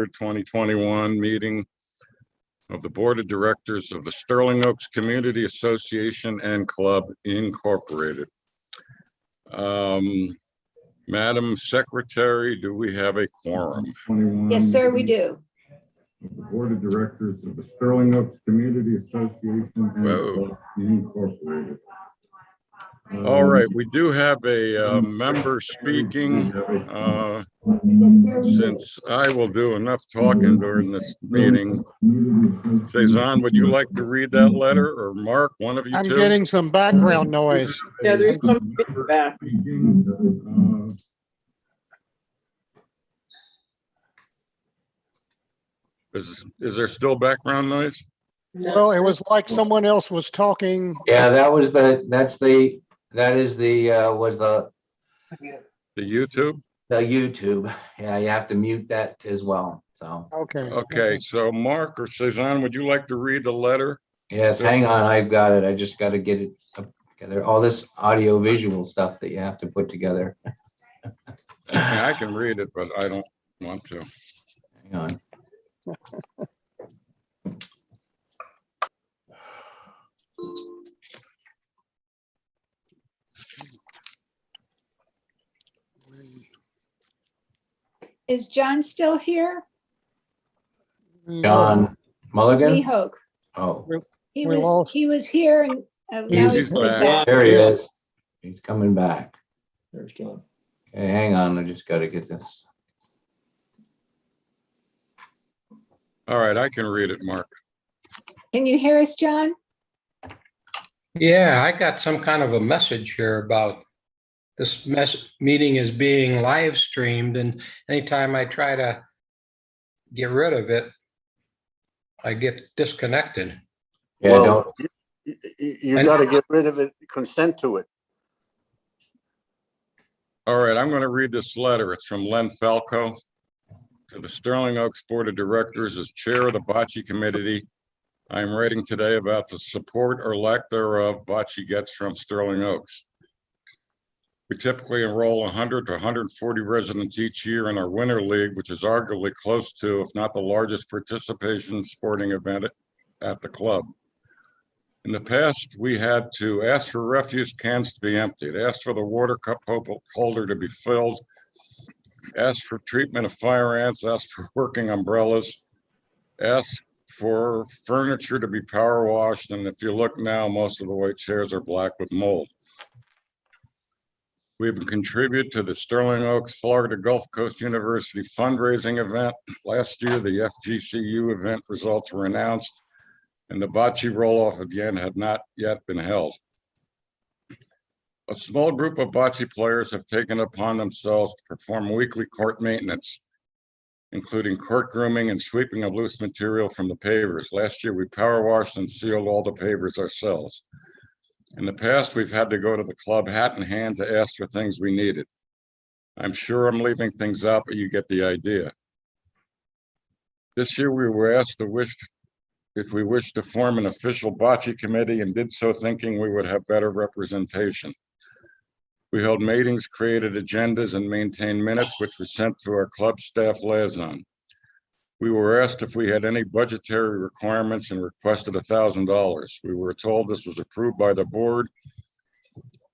2021 meeting of the Board of Directors of the Sterling Oaks Community Association and Club Incorporated. Madam Secretary, do we have a quorum? Yes, sir, we do. Of the Board of Directors of the Sterling Oaks Community Association and Club Incorporated. All right, we do have a member speaking. Since I will do enough talking during this meeting. Cezanne, would you like to read that letter, or Mark, one of you I'm two? getting some background noise. Yeah, there's some feedback. Is there still background noise? Well, it was like someone else was talking. Yeah, was the YouTube? The YouTube. Yeah, you have to mute that as well. So, Okay. Okay, so Mark or Cezanne, would you like to read the letter? yes, hang on. I've got it. I just got to get it up together. All this audio visual stuff that you have to put together. Yeah, I can read it, but I don't want to. Hang on. Is John still here? John Mulligan? Mihok. Oh, He We was lost- he was here and now He's he's coming back. back. there he is. He's coming back. There's John. Okay, hang on. I just got to get this. All right, I can read it, Mark. Can you hear us, John? Yeah, I got some kind of a message here about this meeting is being live streamed, and anytime I try to get rid of it, I get disconnected. Yeah, Well, you got to get rid of it, consent to it. All right, I'm going to read this letter. It's from Len Falco to the Sterling Oaks Board of Directors as Chair of the Bocce Committee. I'm writing today about the support or lack thereof Bocce gets from Sterling Oaks. We typically enroll 100 to 140 residents each year in our Winter League, which is arguably close to, if not the largest participation sporting event at the club. In the past, we had to ask for refuse cans to be emptied, ask for the water cup holder to be filled, ask for treatment of fire ants, ask for working umbrellas, ask for furniture to be power washed, and if you look now, most of the white chairs are black with mold. We've contributed to the Sterling Oaks Florida Gulf Coast University fundraising event. Last year, the FGCU event results were announced, and the bocce roll-off again had not yet been held. A small group of bocce players have taken upon themselves to perform weekly court maintenance, including court grooming and sweeping of loose material from the pavers. Last year, we power washed and sealed all the pavers ourselves. In the past, we've had to go to the club hat in hand to ask for things we needed. I'm sure I'm leaving things out, but you get the idea. This year, we were asked if we wished to form an official bocce committee, and did so thinking we would have better representation. We held meetings, created agendas, and maintained minutes, which were sent to our club staff liaison. We were asked if we had any budgetary requirements and requested $1,000. We were told this was approved by the board.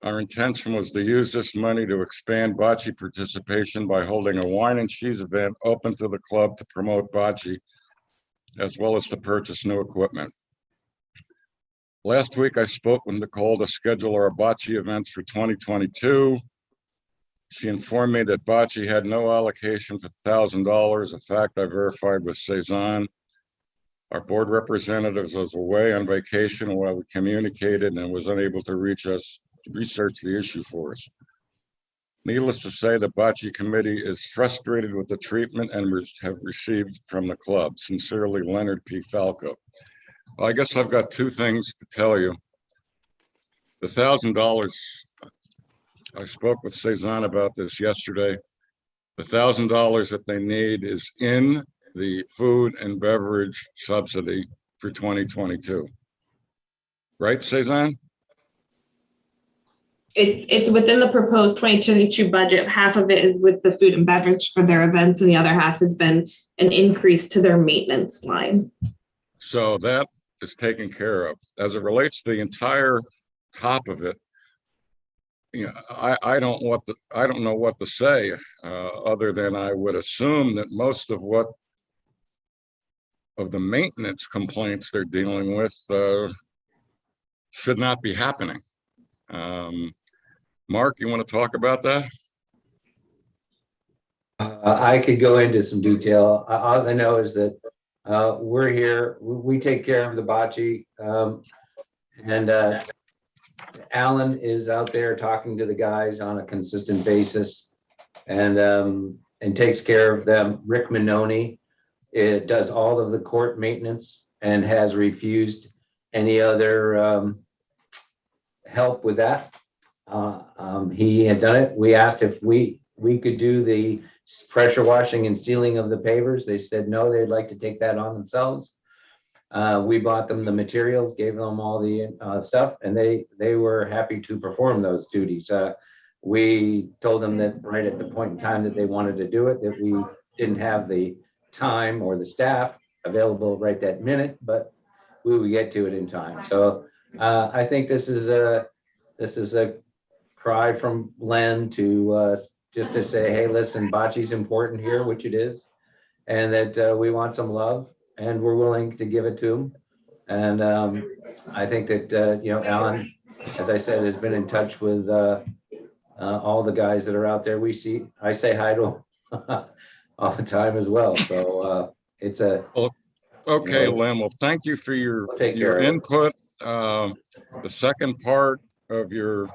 Our intention was to use this money to expand bocce participation by holding a wine and cheese event open to the club to promote bocce, as well as to purchase new equipment. Last week, I spoke with Nicole to schedule our bocce events for 2022. She informed me that bocce had no allocation for $1,000, a fact I verified with Cezanne. Our board representative was away on vacation while we communicated and was unable to research the issue for us. Needless to say, the Bocce Committee is frustrated with the treatment and have received from the club. Sincerely, Leonard P. Falco. Well, I guess I've got two things to tell you. The $1,000, I spoke with Cezanne about this yesterday. The $1,000 that they need is in the food and beverage subsidy for 2022. Right, Cezanne? it's within the proposed 2022 budget. Half of it is with the food and beverage for their events, and the other half has been an increase to their maintenance line. So that is taken care of. As it relates to the entire top of it, I don't know what to say, other than I would assume that most of the maintenance complaints they're dealing with should not be happening. Mark, you want to talk about that? I could go into some detail. All I know is that we're here, we take care of the bocce, and Alan is out there talking to the guys on a consistent basis and takes care of them. Rick Minoni does all of the court maintenance and has refused any other help with that. He had done it. We asked if we could do the pressure washing and sealing of the pavers. They said no, they'd like to take that on themselves. We bought them the materials, gave them all the stuff, and they were happy to perform those duties. We told them that right at the point in time that they wanted to do it, that we didn't have the time or the staff available right that minute, but we would get to it in time. So I think this is a cry from Len to just to say, hey, listen, bocce's important here, which it is, and that we want some love, and we're willing to give it to them. And I think that Alan, as I said, has been in touch with all the guys that are out there. I say hi to them all the time as well. So it's a Okay, Lynn. Well, thank you for your input. The second part of your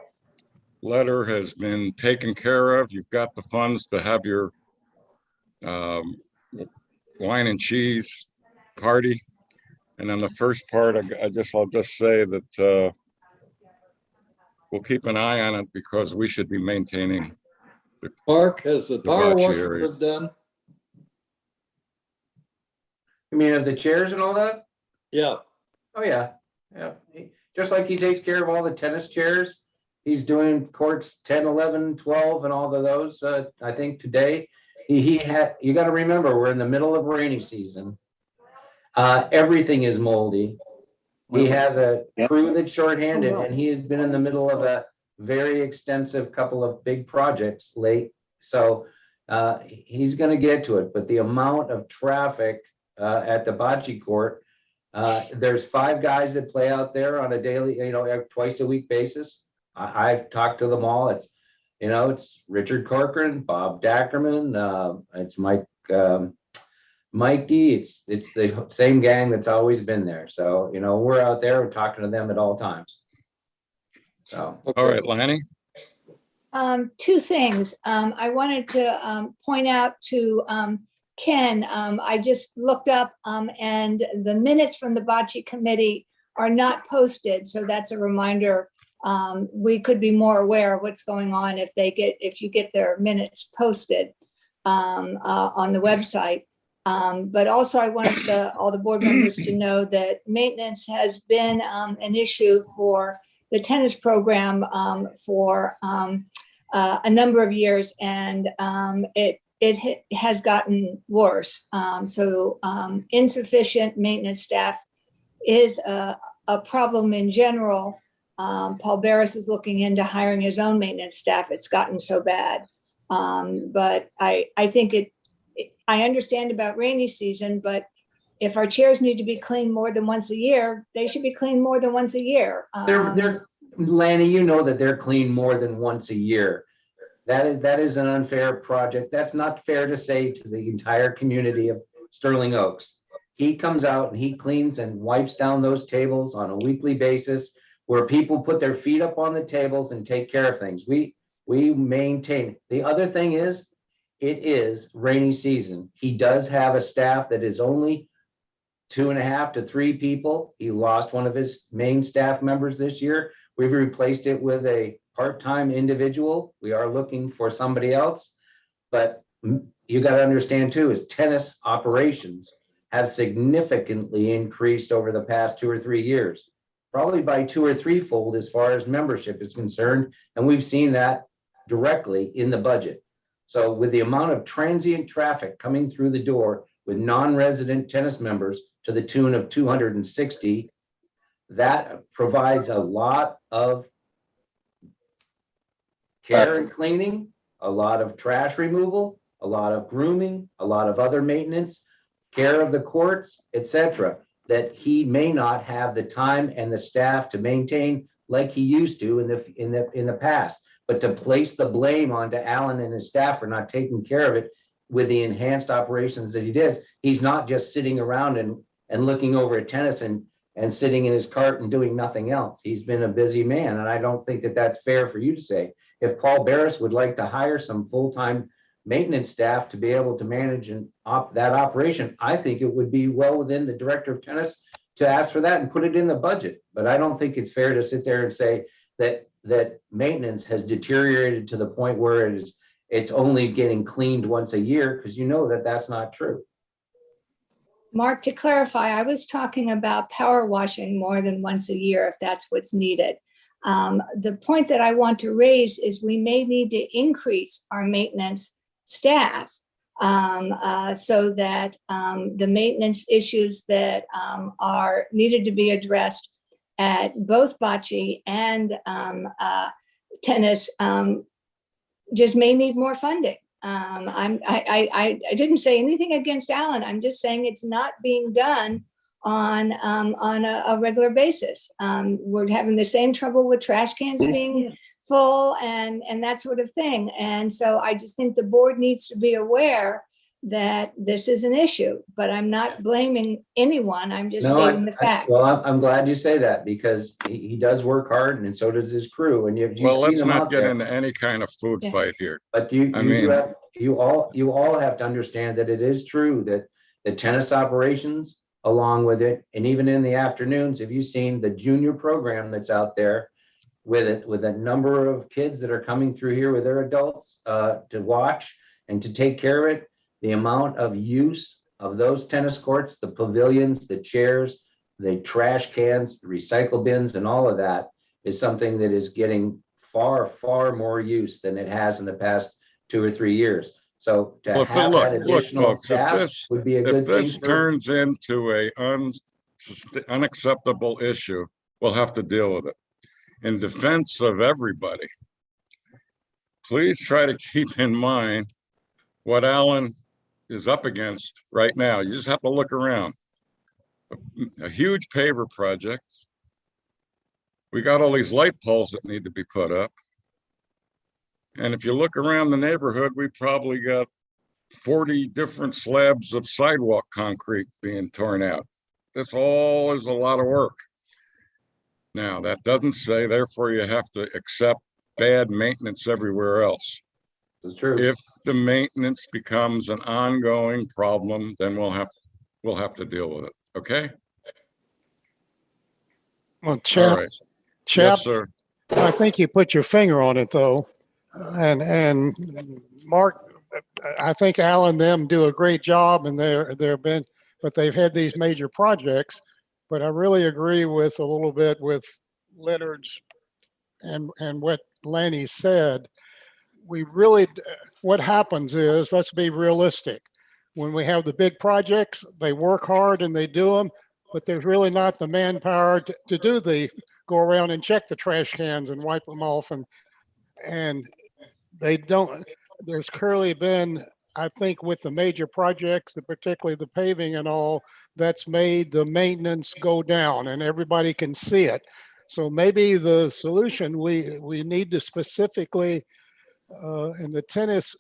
letter has been taken care of. You've got the funds to have your wine and cheese party. And then the first part, I'll just say that we'll keep an eye on it because we should be maintaining. Mark, has the power bocce washer areas. been done? You mean of the chairs and all that? Yeah. Oh, yeah. Just like he takes care of all the tennis chairs, he's doing courts 10, 11, 12, and all of those. I think today you got to remember, we're in the middle of rainy season. Everything is moldy. He has a crew that's shorthanded, and he has been in the middle of a very extensive couple of big projects late. So he's going to get to it. But the amount of traffic at the bocce court, there's 5 guys that play out there on a daily, twice a week basis. I've talked to them all. It's Richard Corcoran, Bob Dackerman, it's Mike D. It's the same gang that's always been there. So, we're out there, we're talking to them at all times. So. All right, Lanny. 2 things. I wanted to point out to Ken, I just looked up and the minutes from the Bocce Committee are not posted. So that's a reminder. We could be more aware of what's going on if you get their minutes posted on the website. But also I wanted all the board members to know that maintenance has been an issue for the tennis program for a number of years, and it has gotten worse. So insufficient maintenance staff is a problem in general. Paul Barris is looking into hiring his own maintenance staff. It's gotten so bad. But I think I understand about rainy season, but if our chairs need to be cleaned more than once a year, they should be cleaned more than once a year. They're Lanny, they're cleaned more than once a year. That is an unfair project. That's not fair to say to the entire community of Sterling Oaks. He comes out and he cleans and wipes down those tables on a weekly basis where people put their feet up on the tables and take care of things. We maintain. The other thing is, it is rainy season. He does have a staff that is only 2.5 to 3 people. He lost one of his main staff members this year. We've replaced it with a part-time individual. We are looking for somebody else, but you got to understand too, is tennis operations have significantly increased over the past 2 or 3 years. probably by 2 or 3-fold as far as membership is concerned. And we've seen that directly in the budget. So with the amount of transient traffic coming through the door with non-resident tennis members to the tune of 260, that provides a lot of care and cleaning, a lot of trash removal, a lot of grooming, a lot of other maintenance, care of the courts, etc., that he may not have the time and the staff to maintain like he used to in the past. But to place the blame onto Alan and his staff for not taking care of it with the enhanced operations that he does, he's not just sitting around and looking over at tennis and sitting in his cart and doing nothing else. He's been a busy man, and I don't think that that's fair for you to say. If Paul Barris would like to hire some full-time maintenance staff to be able to manage that operation, I think it would be well within the director of tennis to ask for that and put it in the budget. But I don't think it's fair to sit there and say that maintenance has deteriorated to the point where it's only getting cleaned once a year, because you know that that's not true. Mark, to clarify, I was talking about power washing more than once a year, if that's what's needed. The point that I want to raise is we may need to increase our maintenance staff so that the maintenance issues that are needed to be addressed at both bocce and tennis just may need more funding. I didn't say anything against Alan. I'm just saying it's not being done on a regular basis. We're having the same trouble with trash cans being full and that sort of thing. And so I just think the board needs to be aware that this is an issue, but I'm not blaming anyone. I'm just stating the fact. Well, I'm glad you say that, because he does work hard, and so does his crew. And you've Well, seen let's him not out get there. into any kind of food Yeah. fight here. But I mean- you all have to understand that it is true that the tennis operations, along with it, and even in the afternoons, have you seen the junior program that's out there with a number of kids that are coming through here with their adults to watch and to take care of it? The amount of use of those tennis courts, the pavilions, the chairs, the trash cans, the recycle bins, and all of that is something that is getting far, far more use than it has in the past 2 or 3 years. So to Well, have look, that additional folks, if staff this- would be a good If thing. this turns into a unacceptable issue, we'll have to deal with it. In defense of everybody, please try to keep in mind what Alan is up against right now. You just have to look around. A huge paver project. We got all these light poles that need to be put up. And if you look around the neighborhood, we probably got 40 different slabs of sidewalk concrete being torn out. This all is a lot of work. Now, that doesn't say, therefore, you have to accept bad maintenance everywhere else. It's true. If the maintenance becomes an ongoing problem, then we'll have to deal with it. Okay? Well, All Chap, right. Chap, Yes, sir. I think you put your finger on it though. And Mark, I think Alan and them do a great job, and but they've had these major projects. But I really agree with a little bit with Leonard's and what Lanny said. What happens is, let's be realistic. When we have the big projects, they work hard and they do them, but there's really not the manpower to go around and check the trash cans and wipe them off. And they don't, there's clearly been, I think with the major projects, particularly the paving and all, that's made the maintenance go down and everybody can see it. So maybe the solution, we need to specifically, in the tennis,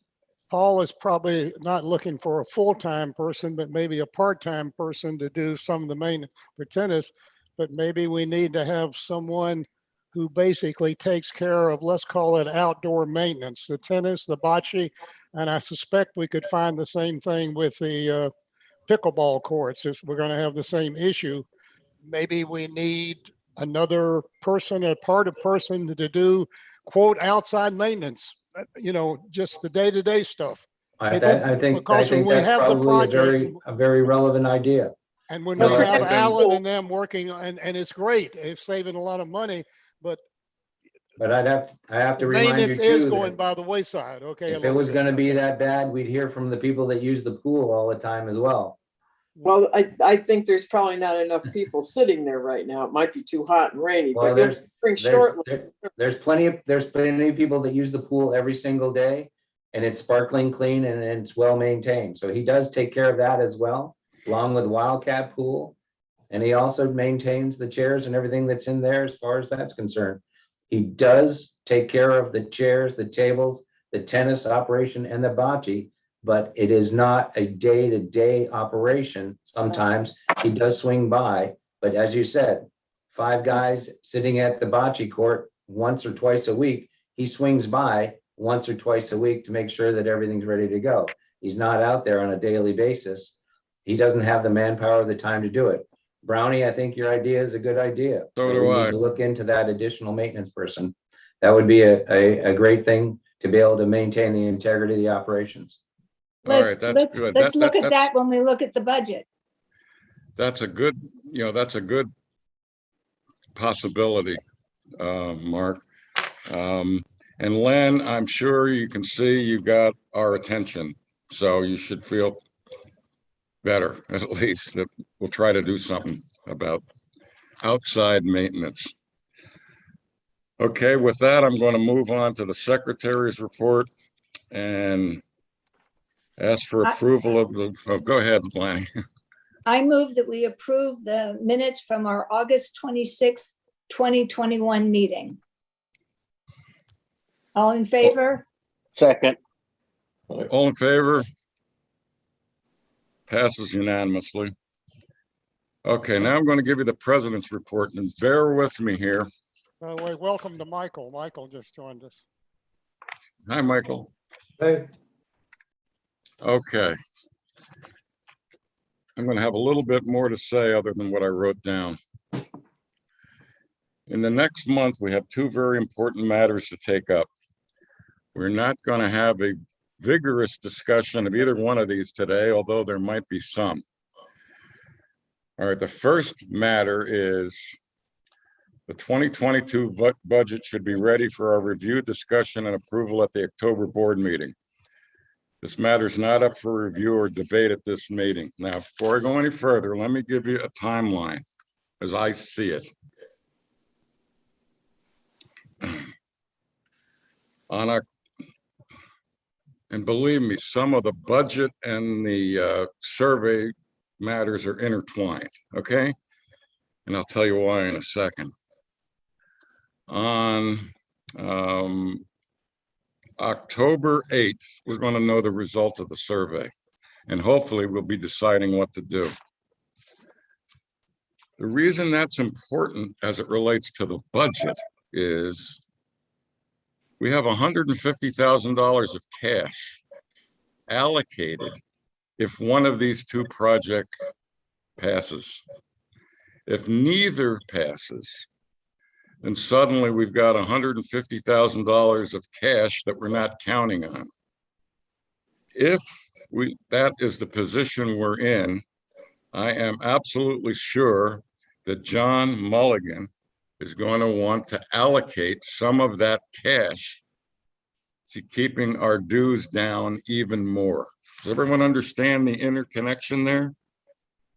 Paul is probably not looking for a full-time person, but maybe a part-time person to do some of the maintenance for tennis. But maybe we need to have someone who basically takes care of, let's call it outdoor maintenance, the tennis, the bocce. And I suspect we could find the same thing with the pickleball courts if we're going to have the same issue. Maybe we need another person, a part of person to do, quote, outside maintenance, just the day-to-day stuff. I think Because when that's we have the probably projects, a very relevant idea. And when No, we I have think- Alan and them working, and it's great, it's saving a lot of money, but But I have to remind you maintenance is too, going that by the wayside, okay? a if it little was bit, gonna be okay. that bad, we'd hear from the people that use the pool all the time as well. Well, I think there's probably not enough people sitting there right now. It might be too hot and rainy, Well, but you'll bring short. there's plenty of people that use the pool every single day, and it's sparkling clean and it's well maintained. So he does take care of that as well, along with Wildcat Pool. And he also maintains the chairs and everything that's in there as far as that's concerned. He does take care of the chairs, the tables, the tennis operation and the bocce, but it is not a day-to-day operation. Sometimes he does swing by, but as you said, 5 guys sitting at the bocce court once or twice a week, he swings by once or twice a week to make sure that everything's ready to go. He's not out there on a daily basis. He doesn't have the manpower or the time to do it. Brownie, I think your idea is a good idea. So do We need I. to look into that additional maintenance person. That would be a great thing to be able to maintain the integrity of the operations. All right, that's good. Let's look at that's- that when we look at the budget. That's a good, that's a good possibility, Mark. And Len, I'm sure you can see you got our attention, so you should feel better, at least, that we'll try to do something about outside maintenance. Okay, with that, I'm going to move on to the secretary's report and ask for approval of go ahead, Lanny. I move that we approve the minutes from our August 26th, 2021 meeting. All in favor? Second, All in favor? Passes unanimously. Okay, now I'm going to give you the president's report, and bear with me here. By the way, welcome to Michael. Michael just joined us. Hi, Michael. Hey. Okay. I'm going to have a little bit more to say other than what I wrote down. In the next month, we have 2 very important matters to take up. We're not going to have a vigorous discussion of either one of these today, although there might be some. All right, the first matter is the 2022 budget should be ready for our review, discussion, and approval at the October board meeting. This matter is not up for review or debate at this meeting. Now, before I go any further, let me give you a timeline as I see it. And believe me, some of the budget and the survey matters are intertwined, okay? And I'll tell you why in a second. On October 8th, we're going to know the result of the survey, and hopefully we'll be deciding what to do. The reason that's important as it relates to the budget is we have $150,000 of cash allocated if one of these 2 projects passes. If neither passes, then suddenly we've got $150,000 of cash that we're not counting on. If that is the position we're in, I am absolutely sure that John Mulligan is going to want to allocate some of that cash to keeping our dues down even more. Does everyone understand the interconnection there?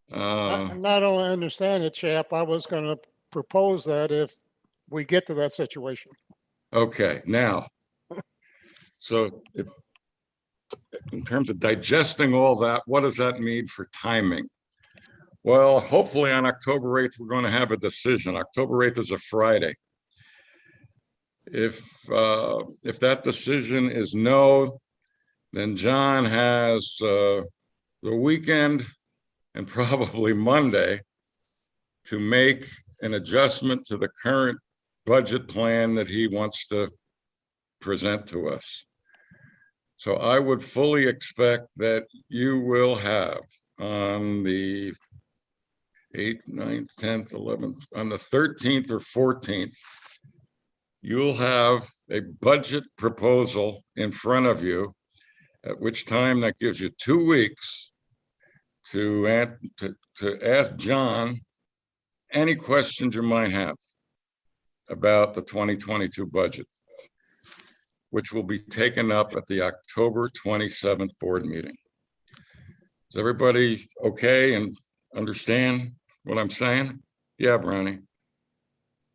Not only understand it, chap, I was going to propose that if we get to that situation. Okay, now, so in terms of digesting all that, what does that mean for timing? Well, hopefully on October 8th, we're going to have a decision. October 8th is a Friday. If that decision is no, then John has the weekend and probably Monday to make an adjustment to the current budget plan that he wants to present to us. So I would fully expect that you will have on the 8th, 9th, 10th, 11th, on the 13th or 14th, you'll have a budget proposal in front of you, at which time that gives you 2 weeks to ask John any questions you might have about the 2022 budget, which will be taken up at the October 27th board meeting. Is everybody okay and understand what I'm saying? Yeah, Brownie.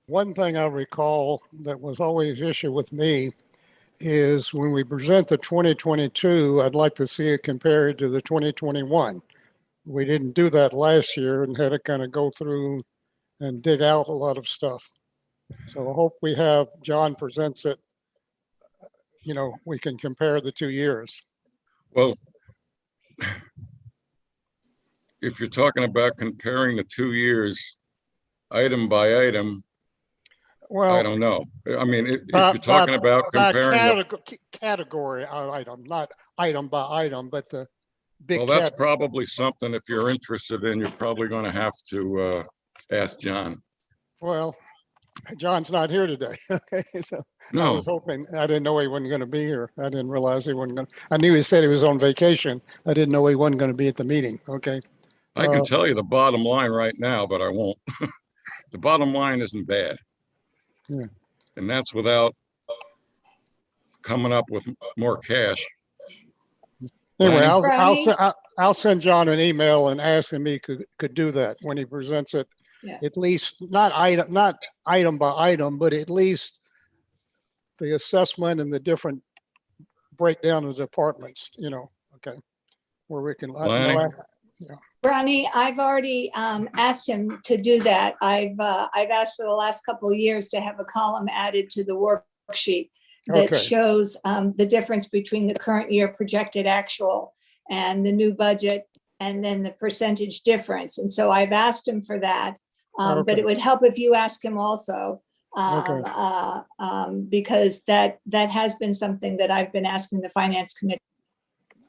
One thing I recall that was always an issue with me is when we present the 2022, I'd like to see it compared to the 2021. We didn't do that last year and had to kind of go through and dig out a lot of stuff. So I hope we have, John presents it, you know, we can compare the 2 years. Well, if you're talking about comparing the 2 years item by item, Well, I don't know. I mean, if you're talking about comparing, category item, not item by item, but the big. well, that's probably something, if you're interested in, you're probably going to have to ask John. Well, John's not here today. Okay, so I No, was hoping, I didn't know he wasn't going to be here. I didn't realize he wasn't going to. I knew he said he was on vacation. I didn't know he wasn't going to be at the meeting. Okay. I can tell you the bottom line right now, but I won't. The bottom line isn't bad. Yeah. And that's without coming up with more cash. Anyway, Brownie? I'll send John an email and ask him he could do that when he presents it. Yeah. At least not item by item, but at least the assessment and the different breakdown of departments, you know, okay. Where we can, Brownie, I've already asked him to do that. I've asked for the last couple of years to have a column added to the worksheet that Okay. shows the difference between the current year projected actual and the new budget, and then the percentage difference. And so I've asked him for that, but Okay. it would help if you ask him also, because that has been something that I've been asking the finance committee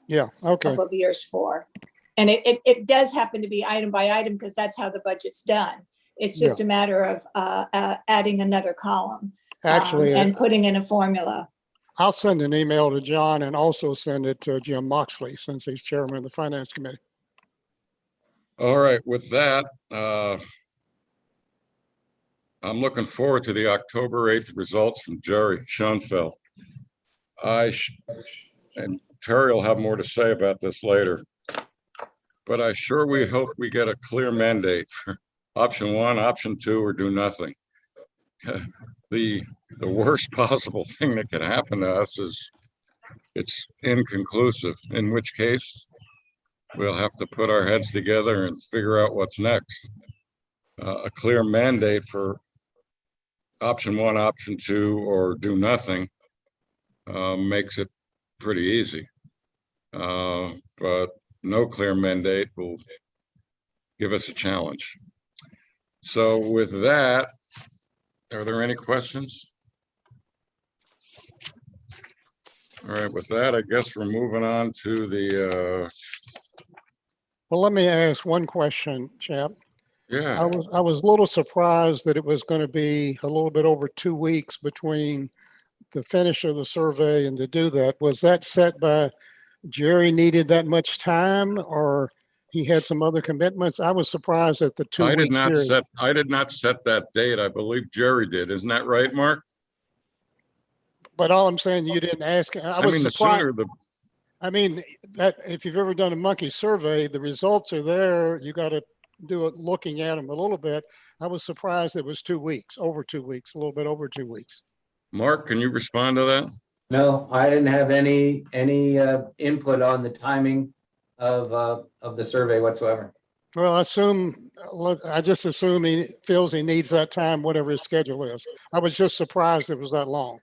Yeah, okay. couple of years for. And it does happen to be item by item because that's how the budget's done. It's just a matter of adding another column Actually, and putting in a formula. I'll send an email to John and also send it to Jim Moxley since he's chairman of the finance committee. All right, with that, I'm looking forward to the October 8th results from Jerry Schoenfeld. And Terry will have more to say about this later. But I sure we hope we get a clear mandate for option 1, option 2, or do nothing. The worst possible thing that could happen to us is it's inconclusive, in which case we'll have to put our heads together and figure out what's next. A clear mandate for option 1, option 2, or do nothing makes it pretty easy. But no clear mandate will give us a challenge. So with that, are there any questions? All right, with that, I guess we're moving on to the, Well, let me ask one question, Chap. yeah, I was a little surprised that it was going to be a little bit over 2 weeks between the finish of the survey and to do that. Was that set by Jerry needed that much time, or he had some other commitments? I was surprised at the 2 I week period. I did not set that date. I believe Jerry did. Isn't that right, Mark? But all I'm saying, you didn't ask. I I was mean, the surprised. sooner the, I mean, that if you've ever done a monkey survey, the results are there. You got to do it looking at them a little bit. I was surprised it was 2 weeks, over 2 weeks, a little bit over 2 weeks. Mark, can you respond to that? No, I didn't have any input on the timing of the survey whatsoever. Well, I just assume he feels he needs that time, whatever his schedule is. I was just surprised it was that long.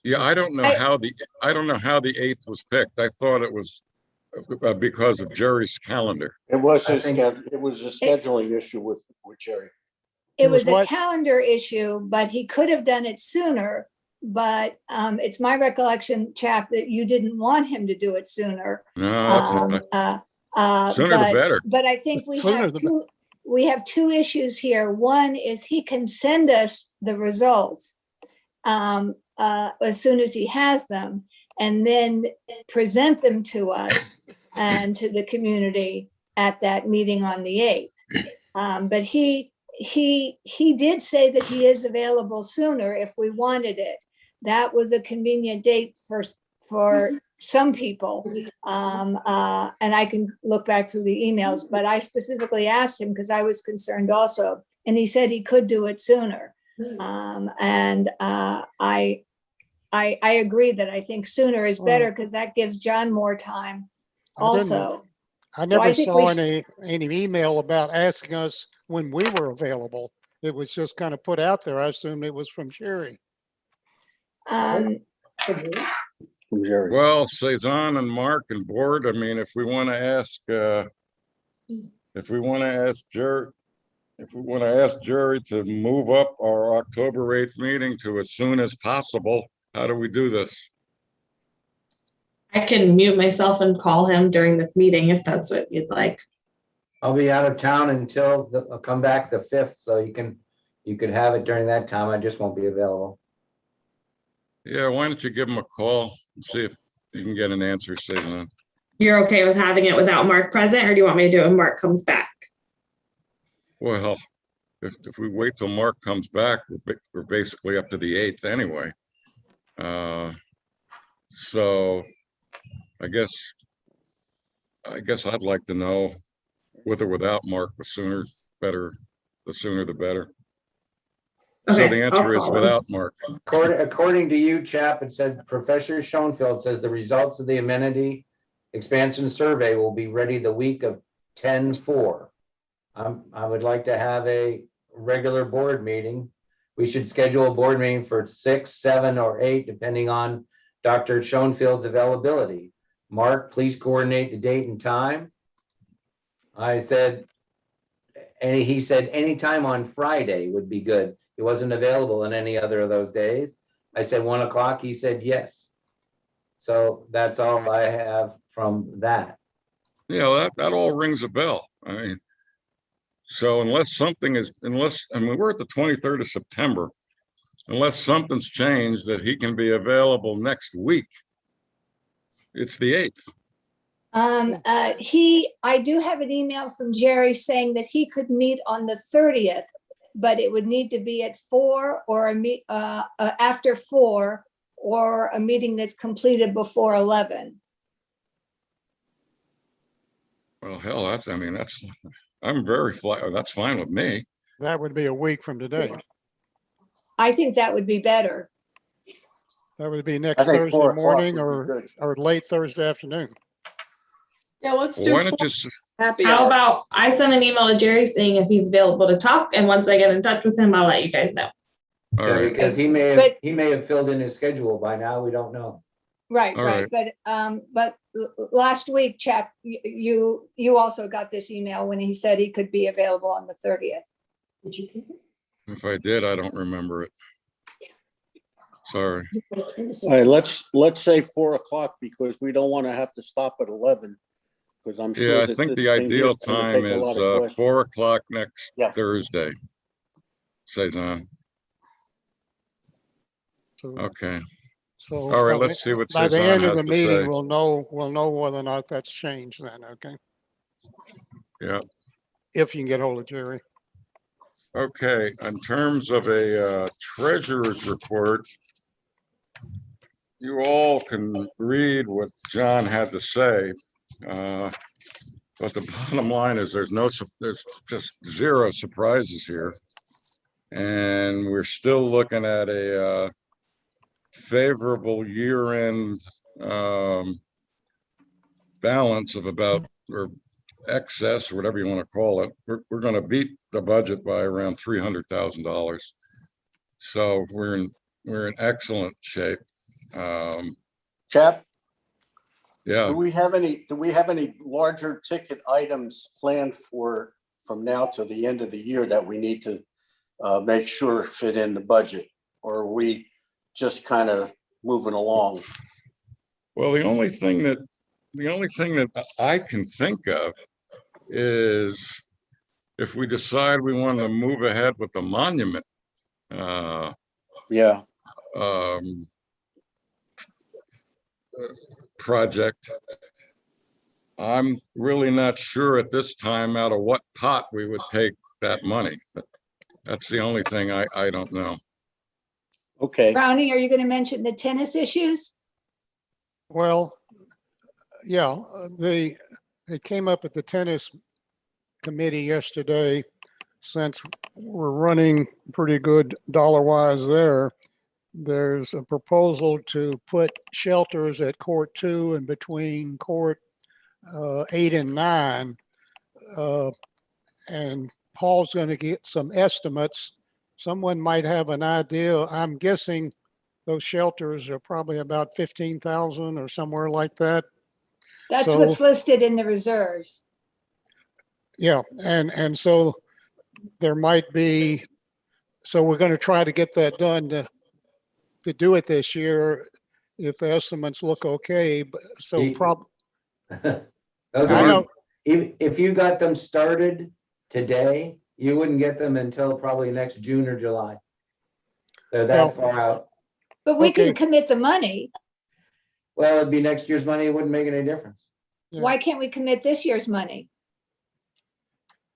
Yeah, I don't know how the 8th was picked. I thought it was because of Jerry's calendar. It was I his think- it was a scheduling issue with Jerry. It was a what? calendar issue, but he could have done it sooner. But it's my recollection, Chap, that you didn't want him to do it sooner. No, sooner the better. But I think we Sooner have the two issues here. One is he can send us the results as soon as he has them, and then present them to us and to the community at that meeting on the 8th. But he did say that he is available sooner if we wanted it. That was a convenient date for some people. And I can look back through the emails, but I specifically asked him because I was concerned also. And he said he could do it sooner. I agree that I think sooner is better because that gives John more time also. I So I never think saw we any email about asking us when we were available. It was just kind of put out there. I assumed it was from Sherry. Um, From Jerry. Well, Cezanne and Mark and board, I mean, if we want to ask Jerry to move up our October 8th meeting to as soon as possible, how do we do this? I can mute myself and call him during this meeting if that's what you'd like. I'll be out of town until I'll come back the 5th, so you could have it during that time. I just won't be available. Yeah, why don't you give him a call and see if you can get an answer, Cezanne? You're okay with having it without Mark present, or do you want me to do it when Mark comes back? Well, if we wait till Mark comes back, we're basically up to the 8th anyway. So I guess I'd like to know with or without Mark, the sooner the better. So Okay, the I'll answer is call him. without Mark. According to you, Chap, it said Professor Schoenfeld says the results of the amenity expansion survey will be ready the week of 10/4. I would like to have a regular board meeting. We should schedule a board meeting for 6, 7, or 8, depending on Dr. Schoenfeld's availability. Mark, please coordinate the date and time. I said, and he said anytime on Friday would be good. He wasn't available on any other of those days. I said 1 o'clock. He said yes. So that's all I have from that. Yeah, that all rings a bell. I mean, so unless I mean, we're at the 23rd of September, unless something's changed that he can be available next week, it's the 8th. I do have an email from Jerry saying that he could meet on the 30th, but it would need to be at 4 or after 4 or a meeting that's completed before 11. Well, hell, that's fine with me. That would be a week from today. I think that would be better. That would be I next think Thursday 4 o'clock morning would be or good. late Thursday afternoon. Yeah, let's Well, do why don't you, happy How hour. about I send an email to Jerry saying if he's available to talk, and once I get in touch with him, I'll let you guys know. all Yeah, right, because he may have filled in his schedule by now. We don't know. Right, All right. But last week, Chap, you also got this email when he said he could be available on the 30th. if I did, I don't remember it. Sorry. All right, let's say 4 o'clock because we don't want to have to stop at 11. Because I'm sure. Yeah, I that think this the thing here ideal is gonna time take a lot is of questions. 4 o'clock next Yeah. Thursday. Cezanne. So, Okay. so All right, by let's see what by the Cezanne end of has the to meeting, say. we'll know whether or not that's changed then, okay? Yeah. If you can get hold of Jerry. Okay, in terms of a treasurer's report, you all can read what John had to say. But the bottom line is there's just zero surprises here. And we're still looking at a favorable year-end balance of about, or excess, or whatever you want to call it. We're going to beat the budget by around $300,000. So we're in excellent shape. Chap, Yeah. do we have any larger ticket items planned from now to the end of the year that we need to make sure fit in the budget? Or are we just kind of moving along? Well, the only thing that I can think of is if we decide we want to move ahead with the monument Yeah, project, I'm really not sure at this time out of what pot we would take that money. But that's the only thing I don't know. Okay, Brownie, are you going to mention the tennis issues? Well, yeah, it came up at the tennis committee yesterday, since we're running pretty good dollar-wise there. There's a proposal to put shelters at court 2 and between court 8 and 9. And Paul's going to get some estimates. Someone might have an idea. I'm guessing those shelters are probably about 15,000 or somewhere like that. That's So- what's listed in the reserves. Yeah, and so there might be, so we're going to try to get that done to do it this year if the estimates look okay. But so He- prob, Those I are- know, If you got them started today, you wouldn't get them until probably next June or July. They're Well- that far out. But we can Okay. commit the money. Well, it'd be next year's money. It wouldn't make any difference. Yeah. Why can't we commit this year's money?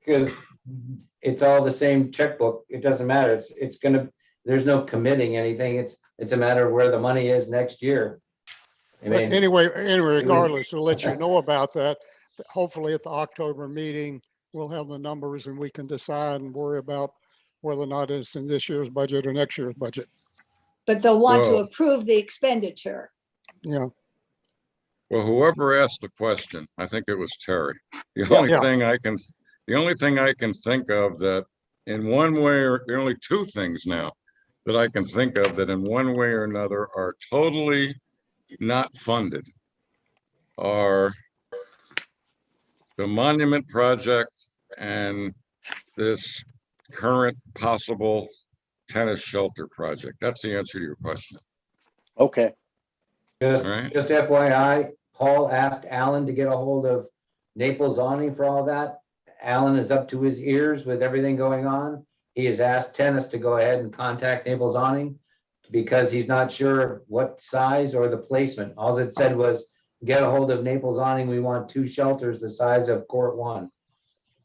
Because it's all the same checkbook. It doesn't matter. It's gonna, there's no committing anything. It's a matter of where the money is next year. I but mean, anyway, regardless, we'll let you know about that. Hopefully at the October meeting, we'll have the numbers and we can decide and worry about whether or not it's in this year's budget or next year's budget. But they'll want to Well- approve the expenditure. Yeah, Well, whoever asked the question, I think it was Terry. The Yeah. only Yeah. thing I can think of that in one way, or there are only two things now that I can think of that in one way or another are totally not funded are the monument project and this current possible tennis shelter project. That's the answer to your question. okay, just, All right. just FYI, Paul asked Alan to get a hold of Naples awning for all that. Alan is up to his ears with everything going on. He has asked Tennis to go ahead and contact Naples awning because he's not sure what size or the placement. All it said was, get a hold of Naples awning. We want 2 shelters the size of court 1.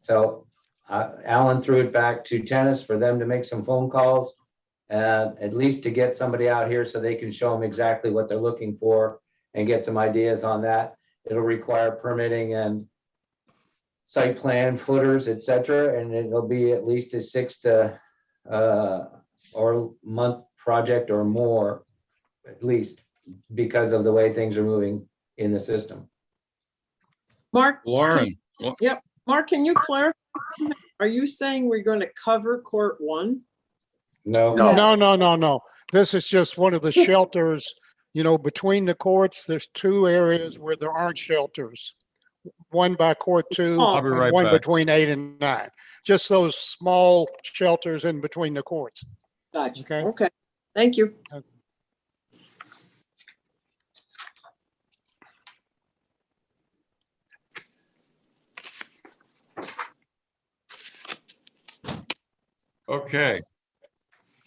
So Alan threw it back to Tennis for them to make some phone calls, at least to get somebody out here so they can show them exactly what they're looking for and get some ideas on that. It'll require permitting and site plan, footers, et cetera, and it'll be at least a 6 to or month project or more, at least, because of the way things are moving in the system. Mark, Lauren, Mark, can you clarify? Are you saying we're going to cover court 1? No, No. no. This is just one of the shelters, between the courts, there's 2 areas where there aren't shelters. One by court 2, Oh. I'll be and right one back. between 8 and 9. Just those small shelters in between the courts. Gotcha. Okay. Okay. Thank you. Okay.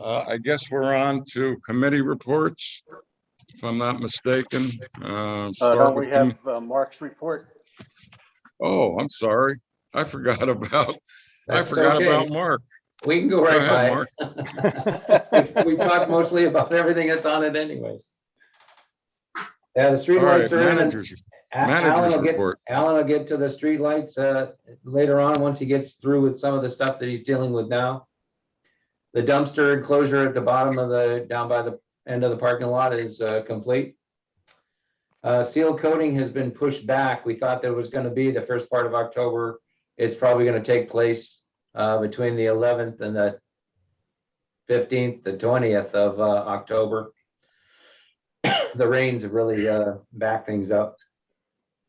I guess we're on to committee reports, if I'm not mistaken. Start don't with we have Mark's report? Oh, I'm sorry. I forgot about That's okay. Mark. We can go Go right ahead, by Mark. it. We talked mostly about everything that's on it anyways. Yeah, the All right, streetlights are in. and managers Alan managers will get, report. Alan will get to the streetlights later on, once he gets through with some of the stuff that he's dealing with now. The dumpster enclosure at the bottom of down by the end of the parking lot is complete. Seal coating has been pushed back. We thought there was gonna be the first part of October. It's probably gonna take place between the 11th and the 15th, the 20th of October. The rains have really backed things up.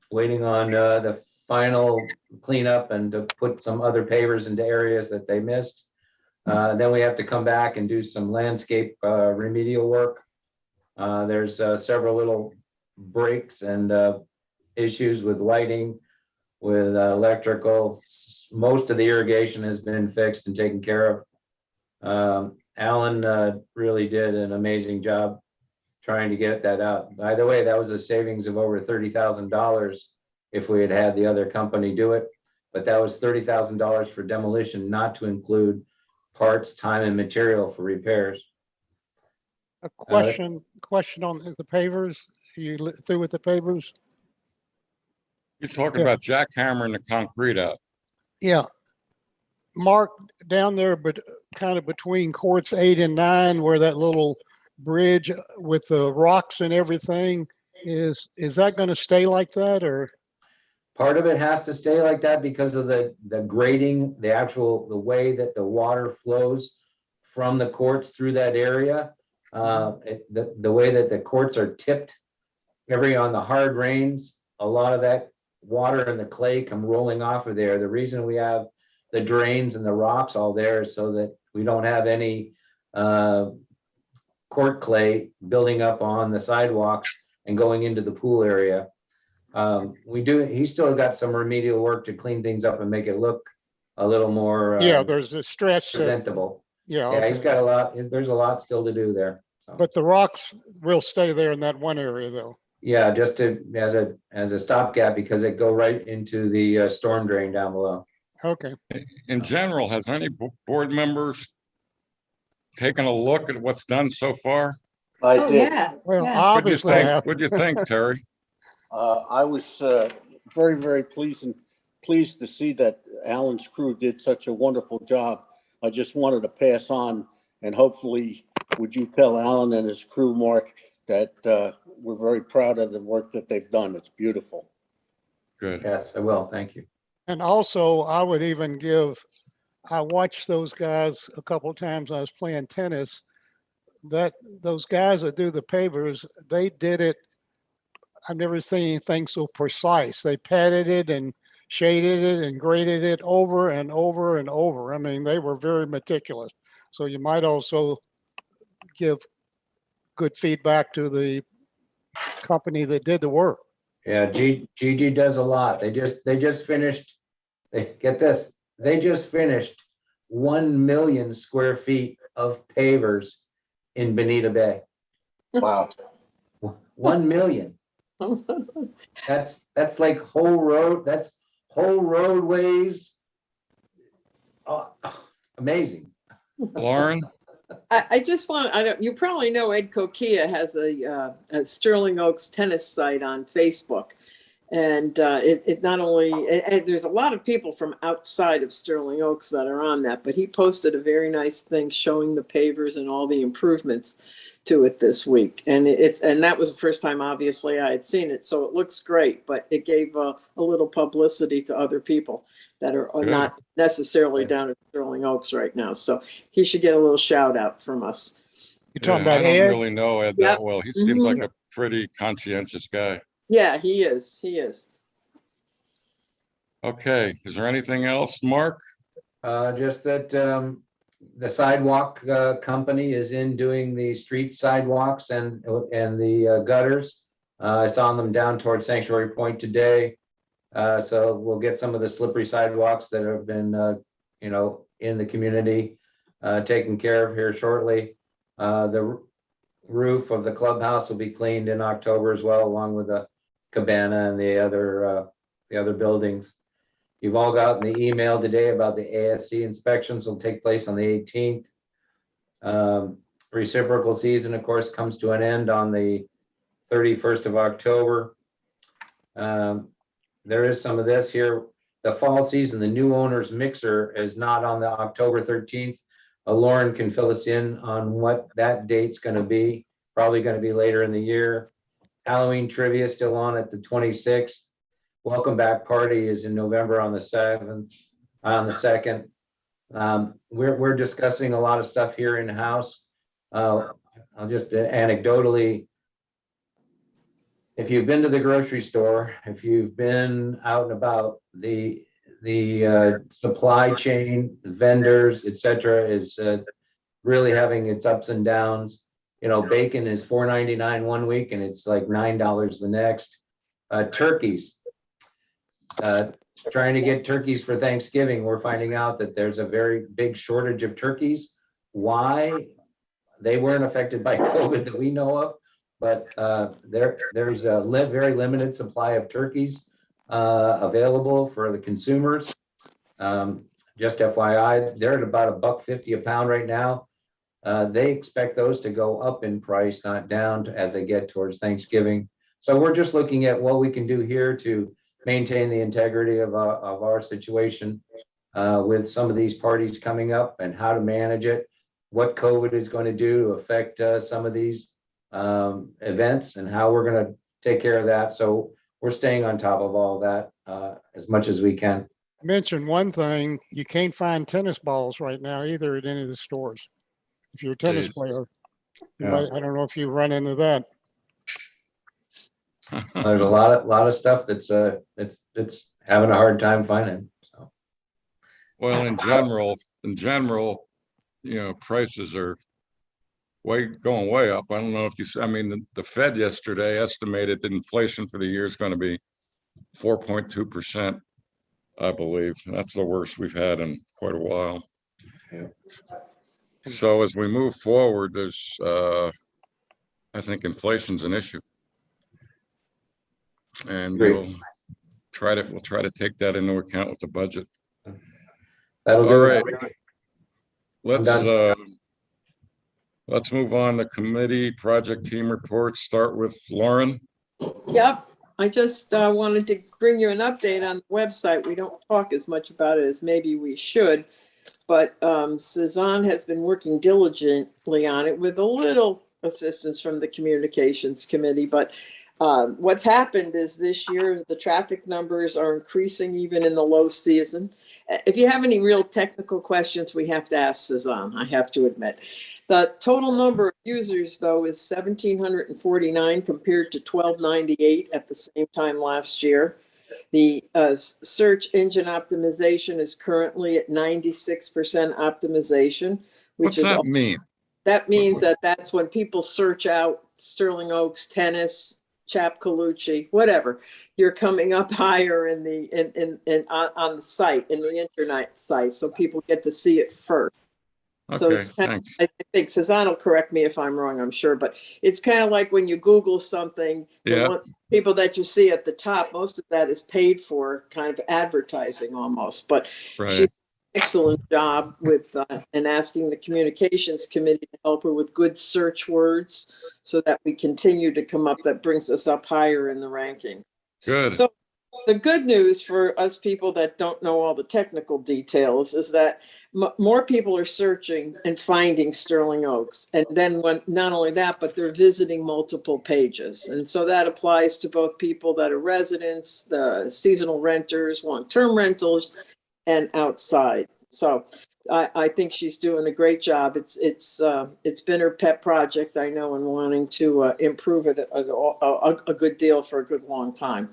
Waiting on the final cleanup and to put some other pavers into areas that they missed. Then we have to come back and do some landscape remedial work. There's several little breaks and issues with lighting, with electrical. Most of the irrigation has been fixed and taken care of. Alan really did an amazing job trying to get that out. By the way, that was a savings of over $30,000 if we had had the other company do it. But that was $30,000 for demolition, not to include parts, time, and material for repairs. A question on the pavers. You through with the pavers? He's talking Yeah. about jackhammering the concrete out. Yeah. Mark, down there, but kind of between courts 8 and 9, where that little bridge with the rocks and everything is that going to stay like that, or? Part of it has to stay like that because of the grading, the way that the water flows from the courts through that area. The way that the courts are tipped on the hard rains, a lot of that water and the clay come rolling off of there. The reason we have the drains and the rocks all there is so that we don't have any court clay building up on the sidewalks and going into the pool area. He's still got some remedial work to clean things up and make it look a little more Yeah, there's a stretch that, presentable. yeah, Yeah, he's okay. got there's a lot still to do there. So, But the rocks will stay there in that one area though. yeah, just as a stopgap because it go right into the storm drain down below. Okay. In general, has any board members taken a look at what's done so far? I Oh, did. yeah. Well, yeah. obviously I have. What'd you think, Terry? I was very, very pleased to see that Alan's crew did such a wonderful job. I just wanted to pass on, and hopefully, would you tell Alan and his crew, Mark, that we're very proud of the work that they've done. It's beautiful. Good. Yes, I will. Thank you. And also, I would even I watched those guys a couple of times. I was playing tennis. Those guys that do the pavers, they did it. I've never seen anything so precise. They patted it and shaded it and graded it over and over and over. I mean, they were very meticulous. So you might also give good feedback to the company that did the work. Yeah, GG does a lot. They just finished. Get this. They just finished 1 million square feet of pavers in Bonita Bay. Wow. 1 million. That's like whole road. That's whole roadways. Oh, amazing. Lauren? I just want, you probably know Ed Kokia has a Sterling Oaks tennis site on Facebook. And it not only, there's a lot of people from outside of Sterling Oaks that are on that, but he posted a very nice thing showing the pavers and all the improvements to it this week. And that was the first time, obviously, I had seen it. So it looks great, but it gave a little publicity to other people that are not necessarily down at Sterling Oaks right now. So he should get a little shout out from us. You're talking Yeah, about I don't Ed? really know Ed that well. He seems like a pretty conscientious guy. Yeah, he is. He is. Okay, is there anything else, Mark? Just that the sidewalk company is in doing the street sidewalks and the gutters. I saw them down towards Sanctuary Point today. So we'll get some of the slippery sidewalks that have been, in the community taken care of here shortly. The roof of the clubhouse will be cleaned in October as well, along with the cabana and the other buildings. You've all gotten the email today about the ASC inspections will take place on the 18th. Reciprocal season, of course, comes to an end on the 31st of October. There is some of this here. The fall season, the new owner's mixer is not on the October 13th. Lauren can fill us in on what that date's going to be. Probably going to be later in the year. Halloween trivia still on at the 26th. Welcome back party is in November on the 7th, on the 2nd. We're discussing a lot of stuff here in house. I'll just anecdotally, if you've been to the grocery store, if you've been out and about, the supply chain, vendors, etc., is really having its ups and downs. Bacon is $4.99 one week and it's like $9 the next. Turkeys, trying to get turkeys for Thanksgiving. We're finding out that there's a very big shortage of turkeys. Why? They weren't affected by COVID that we know of, but there's a very limited supply of turkeys. available for the consumers. Just FYI, they're at about $1.50 a pound right now. They expect those to go up in price, not down as they get towards Thanksgiving. So we're just looking at what we can do here to maintain the integrity of our situation with some of these parties coming up and how to manage it, what COVID is going to do to affect some of these events and how we're going to take care of that. So we're staying on top of all that as much as we can. Mention one thing, you can't find tennis balls right now either at any of the stores. If you're a tennis Jeez. player, Yeah. I don't know if you run into that. There's a lot of stuff that's having a hard time finding. So Well, in general, prices are going way up. I don't know if I mean, the Fed yesterday estimated that inflation for the year is going to be 4.2%, I believe. That's the worst we've had in quite a while. Yeah. So as we move forward, there's, I think inflation's an issue. And Great. we'll try to take that into account with the budget. that'll All do right. it. Let's move on to committee project team reports. Start with Lauren. Yep, I just wanted to bring you an update on the website. We don't talk as much about it as maybe we should, but Suzanne has been working diligently on it with a little assistance from the communications committee. But what's happened is this year, the traffic numbers are increasing even in the low season. If you have any real technical questions, we have to ask Suzanne, I have to admit. The total number of users, though, is 1,749 compared to 1,298 at the same time last year. The search engine optimization is currently at 96% optimization, What's which is that mean? that means that that's when people search out Sterling Oaks tennis, Chapkalucci, whatever. You're coming up higher in the on the site, in the internet site, so people get to see it first. So Okay, it's kind of, thanks. I think Suzanne will correct me if I'm wrong, I'm sure, but it's kind of like when you Google something, Yeah. people that you see at the top, most of that is paid for, kind of advertising almost. But she Right. did an excellent job with and asking the communications committee to help her with good search words so that we continue to come up. That brings us up higher in the ranking. Good. So the good news for us people that don't know all the technical details is that more people are searching and finding Sterling Oaks. And then not only that, but they're visiting multiple pages. And so that applies to both people that are residents, the seasonal renters, long-term rentals, and outside. So I think she's doing a great job. It's been her pet project, I know, and wanting to improve it a good deal for a good long time.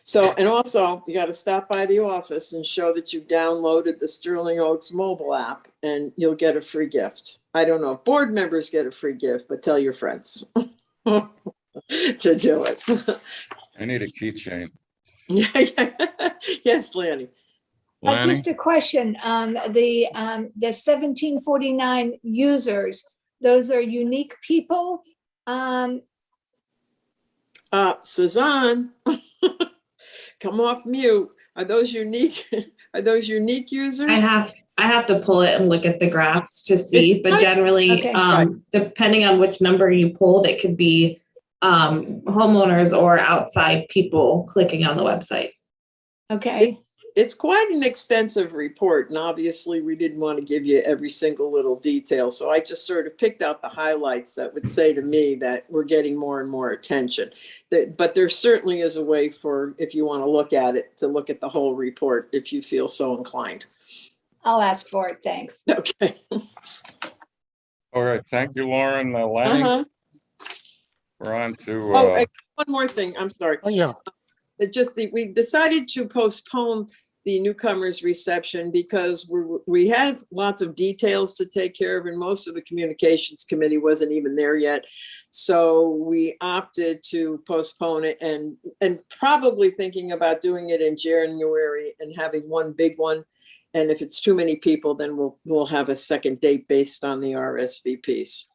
So, and also you got to stop by the office and show that you've downloaded the Sterling Oaks mobile app and you'll get a free gift. I don't know if board members get a free gift, but tell your friends to do it. I need a keychain. Yes, Lanny. Lanny? Just a question, the 1749 users, those are unique people? Suzanne, come off mute. Are those unique? Are those unique users? I have to pull it and look at the graphs to see, but generally, Okay. depending on which number you pulled, it could be homeowners or outside people clicking on the website. Okay, It's quite an extensive report, and obviously we didn't want to give you every single little detail. So I just sort of picked out the highlights that would say to me that we're getting more and more attention. But there certainly is a way for, if you want to look at it, to look at the whole report if you feel so inclined. I'll ask for it, thanks. Okay. All right, thank you, Lauren. Lanny, Uh-huh. we're on to, Oh, one more thing. I'm sorry. Oh, yeah. We decided to postpone the newcomers reception because we had lots of details to take care of, and most of the communications committee wasn't even there yet. So we opted to postpone it and probably thinking about doing it in January and having one big one. And if it's too many people, then we'll have a second date based on the RSVPs.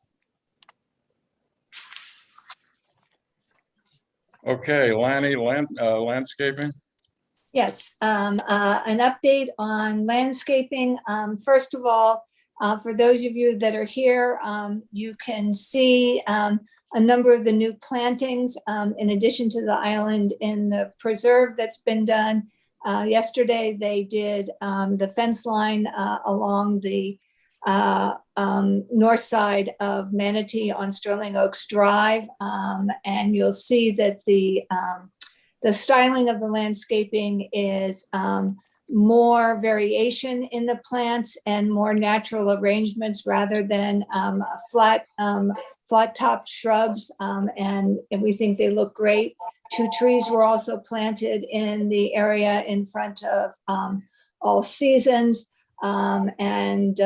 okay, Lanny, landscaping? Yes, an update on landscaping. First of all, for those of you that are here, you can see a number of the new plantings in addition to the island in the preserve that's been done. Yesterday, they did the fence line along the north side of Manatee on Sterling Oaks Drive. And you'll see that the styling of the landscaping is more variation in the plants and more natural arrangements rather than flat top shrubs. And we think they look great. 2 trees were also planted in the area in front of All Seasons. And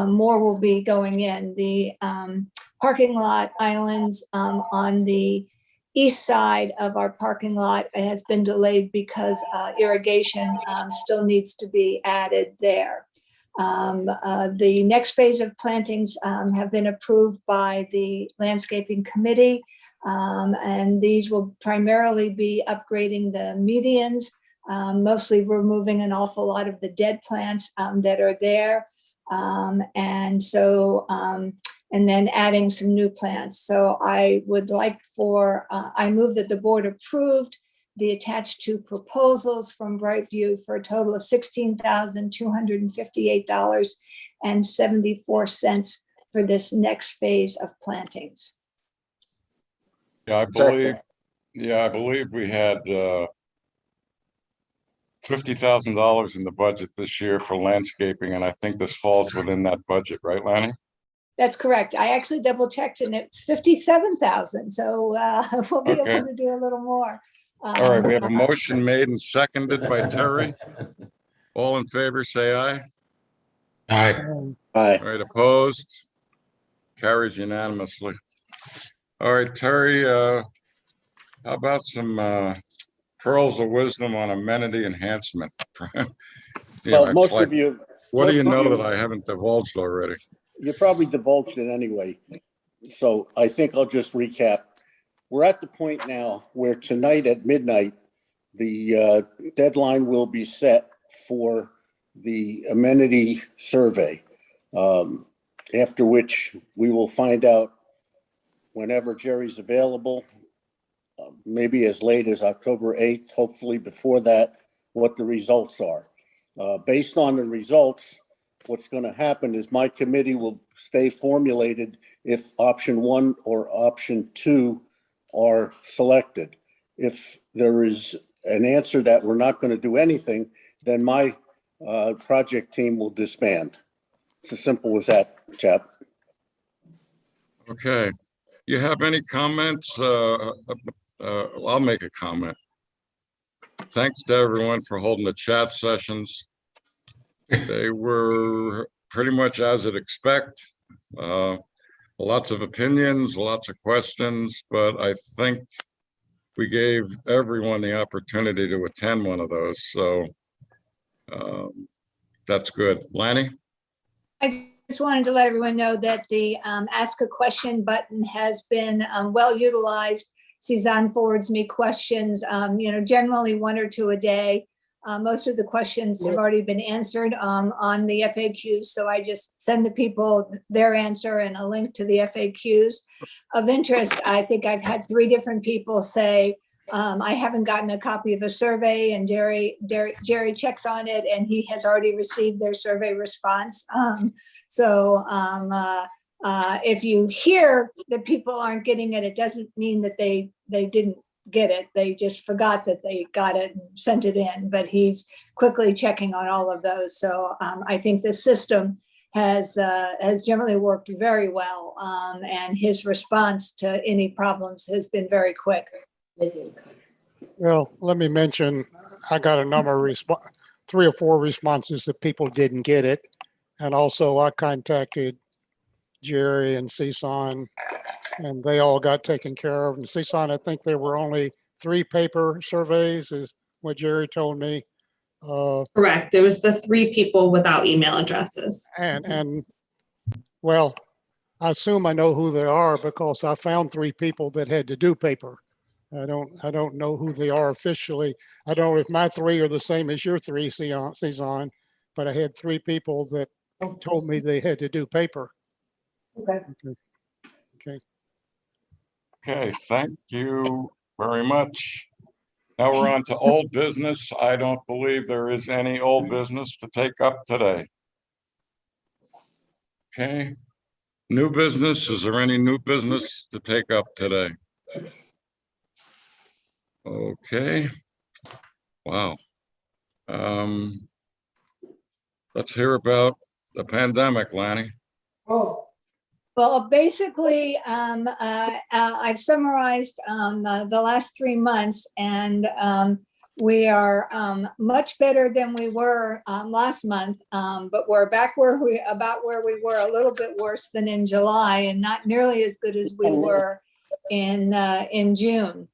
more will be going in. The parking lot islands on the east side of our parking lot has been delayed because irrigation still needs to be added there. The next phase of plantings have been approved by the Landscaping Committee, and these will primarily be upgrading the medians, mostly removing an awful lot of the dead plants that are there. And then adding some new plants. So I would like I move that the board approved the attached 2 proposals from Brightview for a total of $16,258.74 for this next phase of plantings. Yeah, I believe we had $50,000 in the budget this year for landscaping, and I think this falls within that budget, right, Lanny? That's correct. I actually double checked and it's 57,000. So we'll be able to do a little more. All right, we have a motion made and seconded by Terry. All in favor, say aye. Aye. Aye. All right, opposed? Carries unanimously. All right, Terry, how about some pearls of wisdom on amenity enhancement? Well, most of you. What do you most of know you- that I haven't divulged already? You probably divulged it anyway. So I think I'll just recap. We're at the point now where tonight at midnight, the deadline will be set for the amenity survey. After which we will find out whenever Jerry's available, maybe as late as October 8th, hopefully before that, what the results are. Based on the results, what's going to happen is my committee will stay formulated if option 1 or option 2 are selected. If there is an answer that we're not going to do anything, then my project team will disband. It's as simple as that, chap. Okay. You have any comments? I'll make a comment. Thanks to everyone for holding the chat sessions. They were pretty much as I'd expect. Lots of opinions, lots of questions, but I think we gave everyone the opportunity to attend one of those. So that's good. Lanny? I just wanted to let everyone know that the ask a question button has been well utilized. Suzanne forwards me questions, generally 1 or 2 a day. Most of the questions have already been answered on the FAQs. So I just send the people their answer and a link to the FAQs. Of interest, I think I've had 3 different people say, I haven't gotten a copy of a survey, and Jerry checks on it and he has already received their survey response. If you hear that people aren't getting it, it doesn't mean that they didn't get it. They just forgot that they got it and sent it in, but he's quickly checking on all of those. So I think the system has generally worked very well, and his response to any problems has been very quick. Well, let me mention, I got a number of 3 or 4 responses that people didn't get it. And also I contacted Jerry and CSUN, and they all got taken care of. And CSUN, I think there were only 3 paper surveys is what Jerry told me. Correct. It was the 3 people without email addresses. And well, I assume I know who they are because I found 3 people that had to do paper. I don't know who they are officially. I don't know if my three are the same as your three, Cezanne, but I had three people that told me they had to do paper. Okay. Okay. Okay, thank you very much. Now we're on to old business. I don't believe there is any old business to take up today. Okay. New business, is there any new business to take up today? Okay. Wow. Let's hear about the pandemic, Lanny. Well, basically, I've summarized the last 3 months, and we are much better than we were last month, but we're back where we were, a little bit worse than in July, and not nearly as good as we were in June.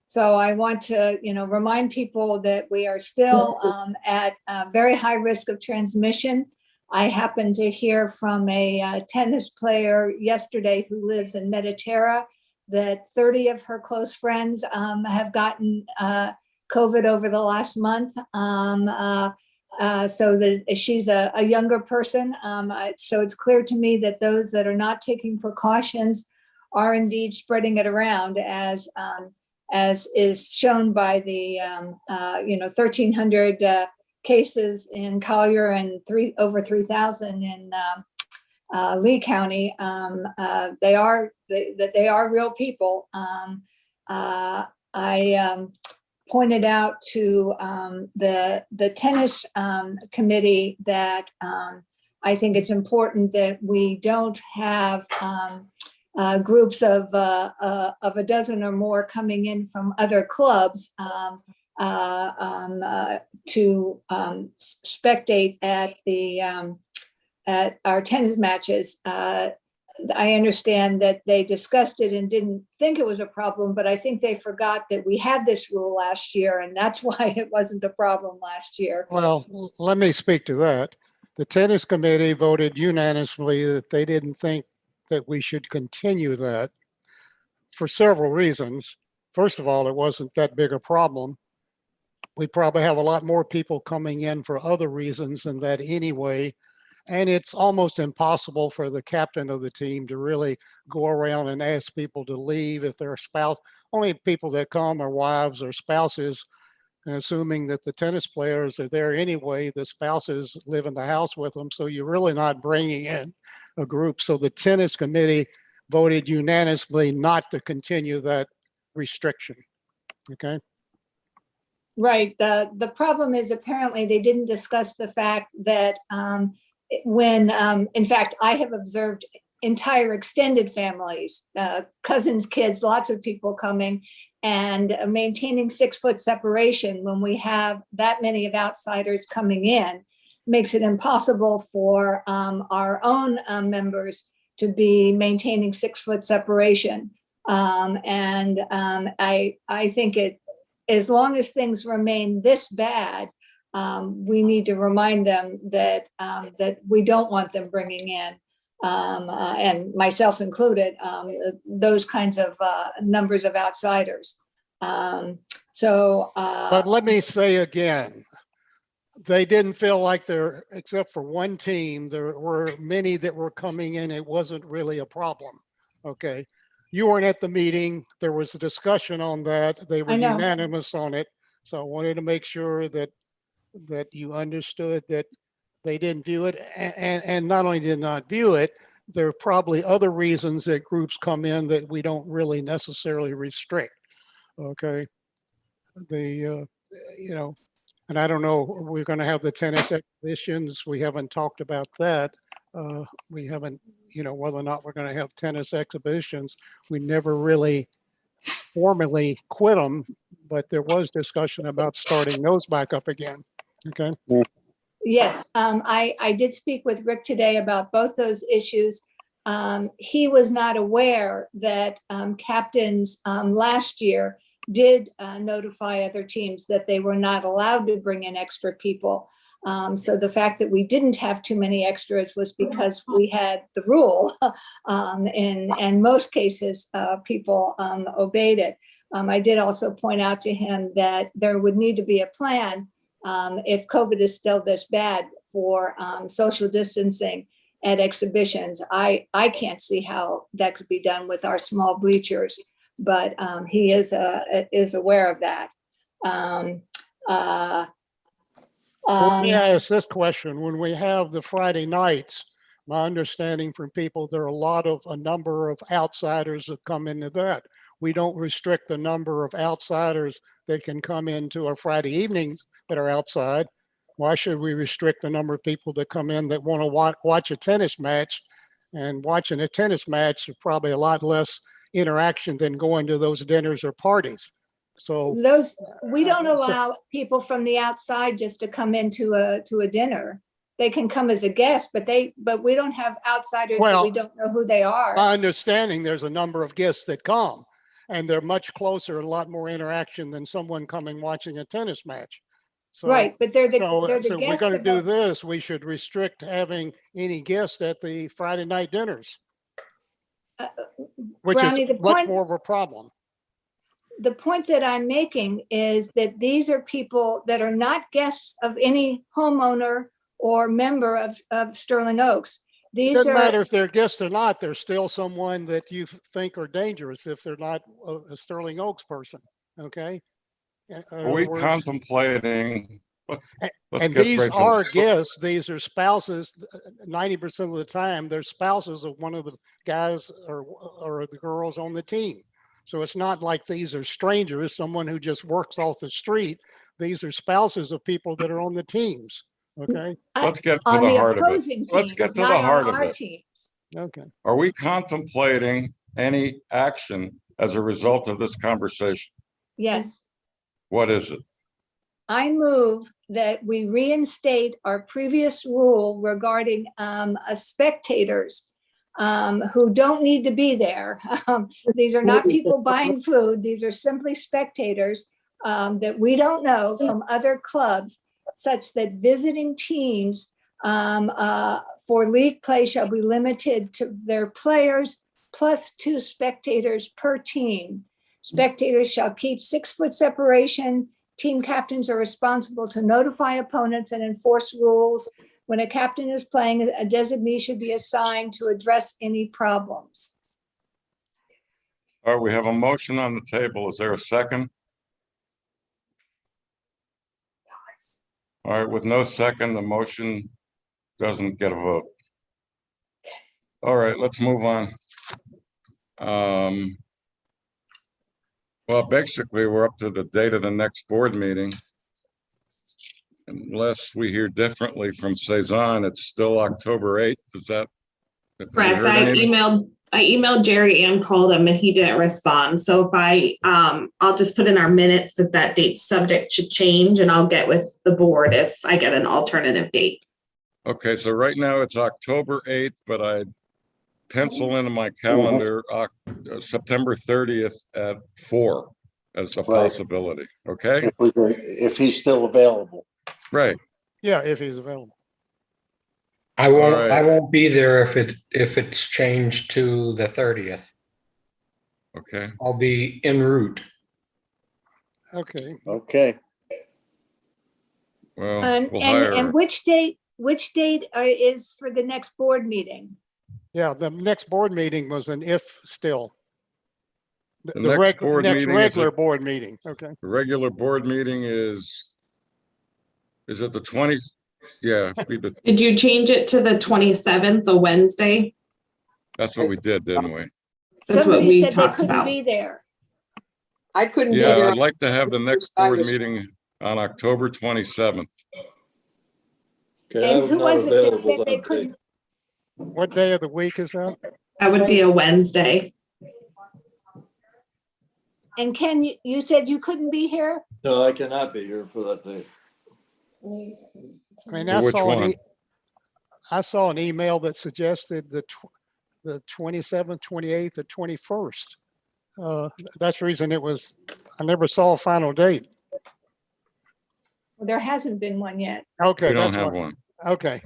So I want to, remind people that we are still at a very high risk of transmission. I happened to hear from a tennis player yesterday who lives in Mediterra that 30 of her close friends have gotten COVID over the last month. So that she's a younger person. So it's clear to me that those that are not taking precautions are indeed spreading it around, as is shown by the 1,300 cases in Collier and over 3,000 in Lee County. They are real people. I pointed out to the tennis committee that I think it's important that we don't have groups of a dozen or more coming in from other clubs to spectate at our tennis matches. I understand that they discussed it and didn't think it was a problem, but I think they forgot that we had this rule last year, and that's why it wasn't a problem last year. Well, let me speak to that. The tennis committee voted unanimously that they didn't think that we should continue that for several reasons. First of all, it wasn't that big a problem. We probably have a lot more people coming in for other reasons than that anyway. And it's almost impossible for the captain of the team to really go around and ask people to leave if their spouse. Only people that come are wives or spouses. And assuming that the tennis players are there anyway, the spouses live in the house with them. So you're really not bringing in a group. So the tennis committee voted unanimously not to continue that restriction. Okay. Right. The problem is apparently they didn't discuss the fact that when, in fact, I have observed entire extended families, cousins, kids, lots of people coming, and maintaining 6-foot separation when we have that many of outsiders coming in makes it impossible for our own members to be maintaining 6-foot separation. I think as long as things remain this bad, we need to remind them that we don't want them bringing in, and myself included, those kinds of numbers of outsiders. But let me say again, they didn't feel like there, except for one team, there were many that were coming in. It wasn't really a problem. Okay. You weren't at the meeting. There was a discussion on that. They were unanimous on it. So I wanted to make sure that you understood that they didn't view it, and not only did not view it, there are probably other reasons that groups come in that we don't really necessarily restrict. Okay. And I don't know, we're going to have the tennis exhibitions. We haven't talked about that. We haven't, whether or not we're going to have tennis exhibitions. We never really formally quit them, but there was discussion about starting those back up again. Okay. Yes, I did speak with Rick today about both those issues. He was not aware that captains last year did notify other teams that they were not allowed to bring in extra people. So the fact that we didn't have too many extras was because we had the rule, and most cases people obeyed it. I did also point out to him that there would need to be a plan if COVID is still this bad for social distancing at exhibitions. I can't see how that could be done with our small bleachers, but he is aware of that. Let me ask this question. When we have the Friday nights, my understanding from people, there are a number of outsiders that come into that. We don't restrict the number of outsiders that can come into our Friday evenings that are outside. Why should we restrict the number of people that come in that want to watch a tennis match? And watching a tennis match is probably a lot less interaction than going to those dinners or parties. So we don't allow people from the outside just to come into a dinner. They can come as a guest, but we don't have outsiders that we don't know who they are. My understanding, there's a number of guests that come, and they're much closer, a lot more interaction than someone coming watching a tennis match. So, right, but they're the so guests. we're going to do this. We should restrict having any guests at the Friday night dinners, which Brownie, is much more of a problem. The point that I'm making is that these are people that are not guests of any homeowner or member of Sterling Oaks. It doesn't matter if they're guests or not, they're still someone that you think are dangerous if they're not a Sterling Oaks person, okay? Are we contemplating? And these are guests, these are spouses, 90% of the time, they're spouses of one of the guys or the girls on the team. So it's not like these are strangers, someone who just works off the street. These are spouses of people that are on the teams, okay? Let's get to the heart of it. Let's get to the heart of it. Teams. Okay. Are we contemplating any action as a result of this conversation? Yes. What is it? I move that we reinstate our previous rule regarding spectators who don't need to be there. These are not people buying food. These are simply spectators that we don't know from other clubs, such that visiting teams for league play shall be limited to their players plus 2 spectators per team. Spectators shall keep 6-foot separation. Team captains are responsible to notify opponents and enforce rules. When a captain is playing, a designee should be assigned to address any problems. All right, we have a motion on the table. Is there a second? All right, with no second, the motion doesn't get a vote. All right, let's move on. Well, basically, we're up to the date of the next board meeting. Unless we hear differently from Cezanne, it's still October 8th. Is that? Correct. I emailed Jerry and called him and he didn't respond. So if I'll just put in our minutes that date's subject to change, and I'll get with the board if I get an alternative date. Okay, so right now it's October 8th, but I pencil into my calendar September 30th at 4 as a possibility. Okay. If he's still available. Right. Yeah, if he's available. I won't be there if it's changed to the 30th. Okay. I'll be en route. Okay. Okay. Well, and which date is for the next board meeting? Yeah, the next board meeting was an if still. The next regular board meeting. Okay. The regular board meeting is it the 20th? Yeah. Did you change it to the 27th, the Wednesday? That's what we did, didn't we? That's what we talked they couldn't about. be there. I couldn't be Yeah, there. I'd like to have the next board meeting on October 27th. Okay, And who was it that available said they that day. couldn't? What day of the week is that? That would be a Wednesday. And Ken, you said you couldn't be here? No, I cannot be here for that day. I mean, Which one? I saw an email that suggested the 27th, 28th, or 21st. That's the reason I never saw a final date. Well, there hasn't been one yet. Okay. We don't have one. Okay.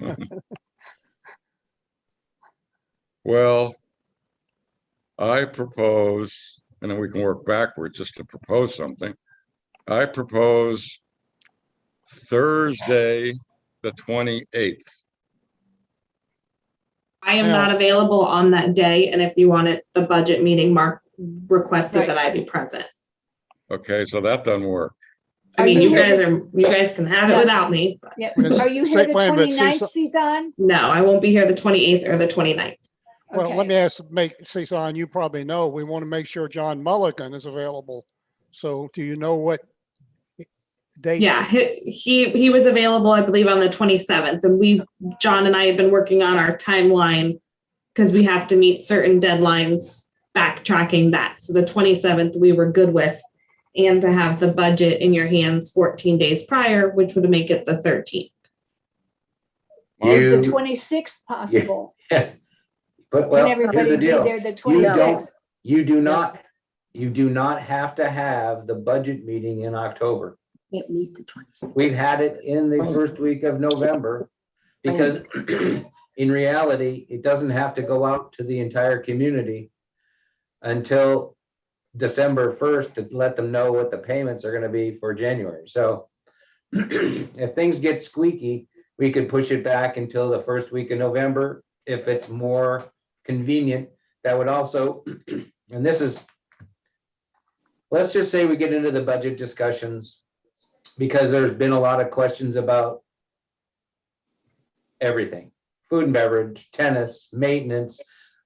Well, I propose, and then we can work backwards just to propose something. I propose Thursday, the 28th. I am Now- not available on that day, and if you wanted the budget meeting, Mark requested Right. that I be present. Okay, so that doesn't work. I Are mean, you you here guys can have it Yeah. without me. but Yeah. When it's- Are you say- here the wait a minute, 29th, Suzanne? No, I won't be here the 28th or the 29th. Well, let Okay. me ask, Cezanne, you probably know, we want to make sure John Mulligan is available. So do you know what date? Yeah, he was available, I believe, on the 27th, and John and I have been working on our timeline because we have to meet certain deadlines, backtracking that. So the 27th we were good with, and to have the budget in your hands 14 days prior, which would make it the 13th. Is the You- 26th possible? But Can well, here's everybody the be deal. there the You don't, 26th? you do not have to have the budget meeting in October. Can't meet the 26th. We've had it in the first week of November because in reality, it doesn't have to go out to the entire community until December 1st to let them know what the payments are going to be for January. So if things get squeaky, we could push it back until the first week of November if it's more convenient. That would also, and this is, let's just say we get into the budget discussions because there's been a lot of questions about everything, food and beverage, tennis, maintenance,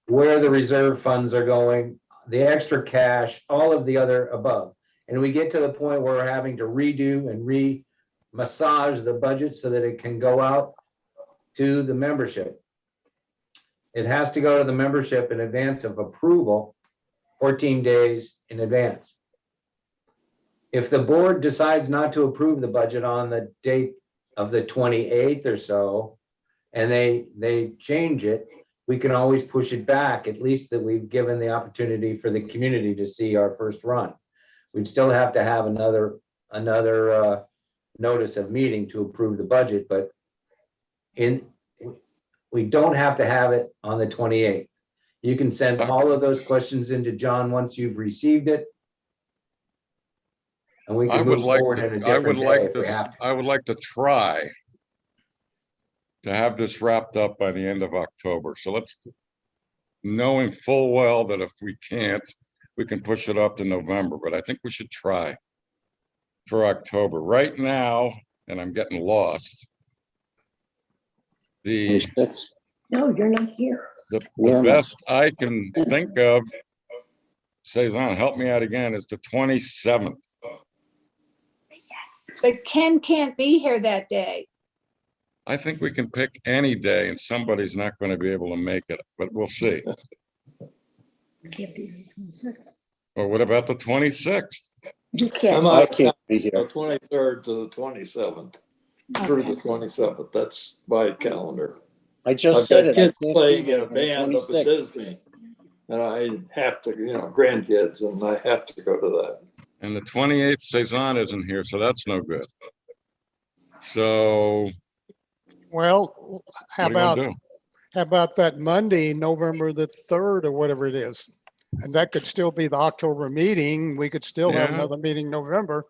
where the reserve funds are going, the extra cash, all of the other above. And we get to the point where we're having to redo and re-massage the budget so that it can go out to the membership. It has to go to the membership in advance of approval, 14 days in advance. If the board decides not to approve the budget on the date of the 28th or so, and they change it, we can always push it back, at least that we've given the opportunity for the community to see our first run. We'd still have to have another notice of meeting to approve the budget, but we don't have to have it on the 28th. You can send all of those questions into John once you've received it. And we I can would move like forward in a to, different day if we have to. I would like to try to have this wrapped up by the end of October. So let's, knowing full well that if we can't, we can push it off to November, but I think we should try for October. Right now, and I'm getting lost, the No, you're not here. the best I can think of, Cezanne, help me out again, is the 27th. But Ken can't be here that day. I think we can pick any day and somebody's not going to be able to make it, but we'll see. Can't be here the 22nd. Or what about the 26th? You can't. I can't be here. The 23rd to the 27th, through the 27th. That's my calendar. I just I've said got it. I kids can't playing be in there a on the band up at 26th. Disney. And I have to, grandkids, and I have to go to that. And the 28th, Cezanne isn't here, so that's no good. So Well, how what do you want about, to do? how about that Monday, November the 3rd or whatever it is? And that could still be the October meeting. We could still have Yeah. another meeting in November.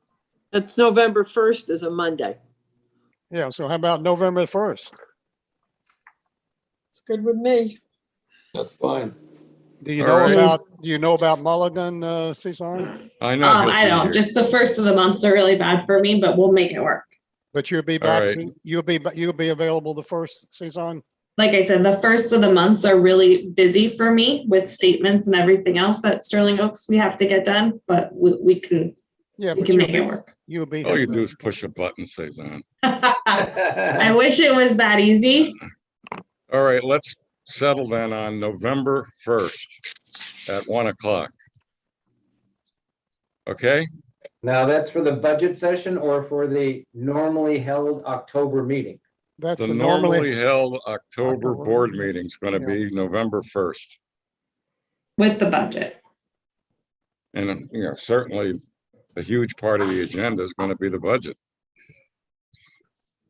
That's November 1st is a Monday. Yeah, so how about November 1st? It's good with me. That's fine. Do you All know right. about, do you know about Mulligan, Cezanne? I know. he'll I be don't, here. just the first of the months are really bad for me, but we'll make it work. But you'll be All back, right. you'll be available the 1st, Cezanne? Like I said, the first of the months are really busy for me with statements and everything else that Sterling Oaks we have to get done, but we can Yeah, we but can you'll make it be, work. you'll be. All here you do then. is push a button, Cezanne. I wish it was that easy. All right, let's settle then on November 1st at 1 o'clock. Okay, Now, that's for the budget session or for the normally held October meeting? That's the the normally held October October board meeting. meeting is going to Yeah. be November 1st. With the budget. And, certainly a huge part of the agenda is going to be the budget.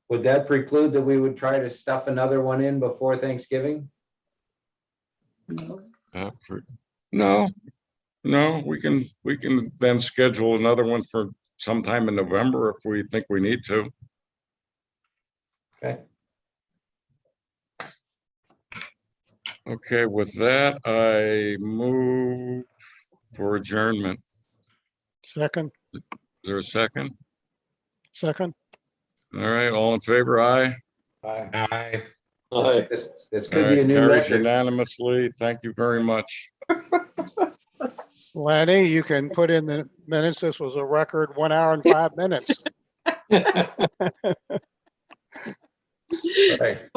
Would that preclude that we would try to stuff another one in before Thanksgiving? No, No, we can then schedule another one for sometime in November if we think we need to. Okay. Okay, with that, I move for adjournment. Second, Is there a second? second. All right, all in favor, aye. Aye. Aye. This All could be a right, new carries record. unanimously. Thank you very much. Lanny, you can put in the minutes. This was a record 1 hour and 5 minutes. Right.